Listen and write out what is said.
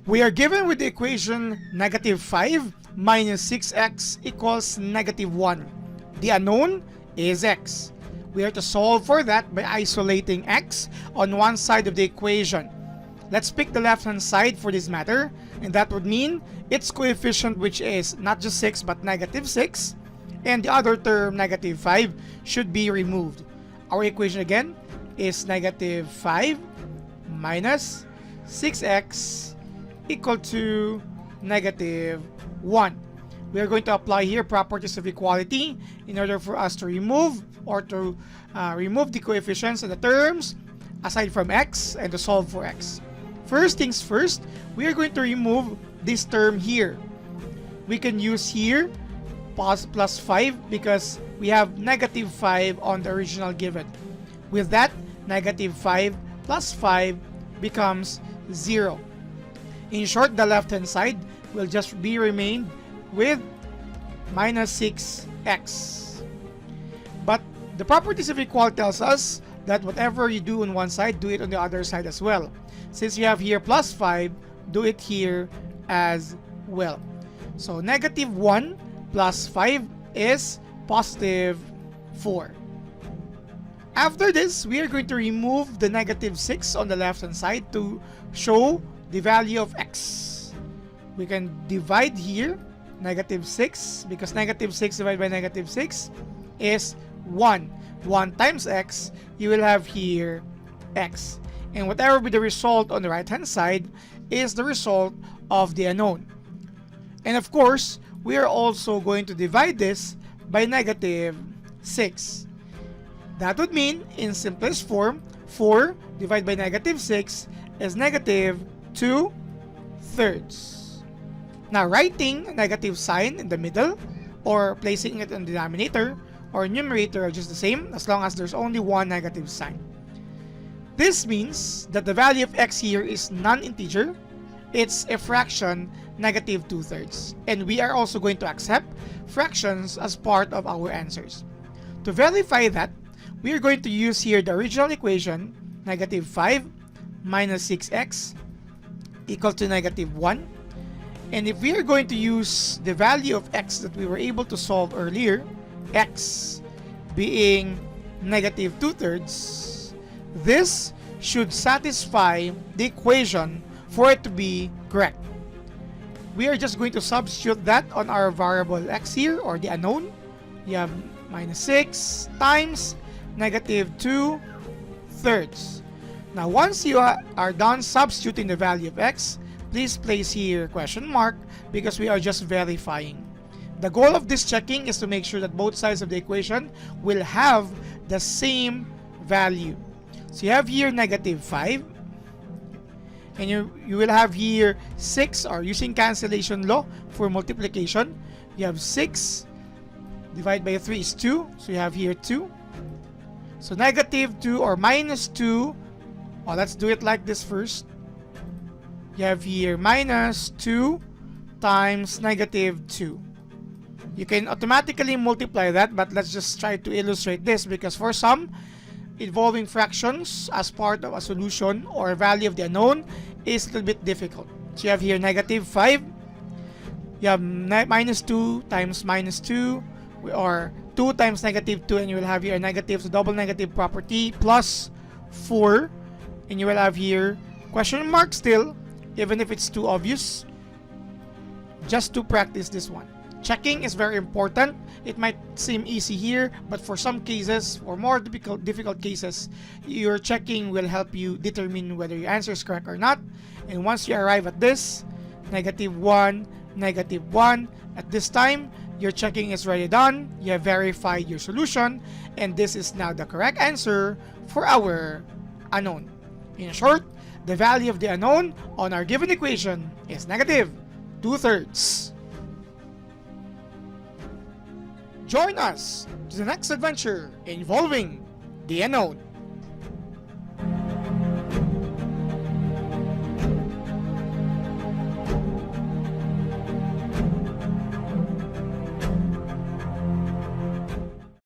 We are given with the equation negative 5 minus 6x equals negative 1. The unknown is x. We are to solve for that by isolating x on one side of the equation. Let's pick the left-hand side for this matter, and that would mean its coefficient, which is not just 6 but negative 6, and the other term, negative 5, should be removed. Our equation again is negative 5 minus 6x equal to negative 1. We are going to apply here properties of equality in order for us to remove remove the coefficients and the terms aside from x and to solve for x. First things first, we are going to remove this term here. We can use here plus 5 because we have negative 5 on the original given. With that, negative 5 plus 5 becomes 0. In short, the left-hand side will just be remained with minus 6x. But the properties of equality tells us that whatever you do on one side, do it on the other side as well. Since you have here plus 5, do it here as well. So negative 1 plus 5 is positive 4. After this, we are going to remove the negative 6 on the left-hand side to show the value of x. We can divide here negative 6 because negative 6 divided by negative 6 is 1. 1 times x, you will have here x. And whatever be the result on the right hand side is the result of the unknown. And of course, we are also going to divide this by negative 6. That would mean, in simplest form, 4 divided by negative 6 is negative 2/3. Now, writing a negative sign in the middle or placing it in the denominator or numerator are just the same as long as there's only one negative sign. This means that the value of x here is non-integer. It's a fraction, negative 2/3. And we are also going to accept fractions as part of our answers. To verify that, we are going to use here the original equation, negative 5 minus 6x equal to negative 1. And if we are going to use the value of x that we were able to solve earlier, x being negative 2/3, this should satisfy the equation for it to be correct. We are just going to substitute that on our variable x here, or the unknown. You have minus 6 times negative 2/3. Now, once you are done substituting the value of x, please place here question mark because we are just verifying. The goal of this checking is to make sure that both sides of the equation will have the same value. So you have here negative 5, and you will have here 6, or using cancellation law for multiplication, you have 6 divided by 3 is 2, so you have here 2. So negative 2 or minus 2, let's do it like this first. You have here minus 2 times negative 2. You can automatically multiply that, but let's just try to illustrate this because for some, involving fractions as part of a solution or a value of the unknown is a little bit difficult. So you have here negative 5. You have minus 2 times minus 2, or 2 times negative 2, and you will have here a negative, so double negative property, plus 4, and you will have here question mark still, even if it's too obvious, just to practice this one. Checking is very important. It might seem easy here, but for some cases, or more difficult cases, your checking will help you determine whether your answer is correct or not. And once you arrive at this, negative 1, negative 1, at this time, your checking is already done. You have verified your solution, and this is now the correct answer for our unknown. In short, the value of the unknown on our given equation is negative 2/3. Join us to the next adventure involving the unknown.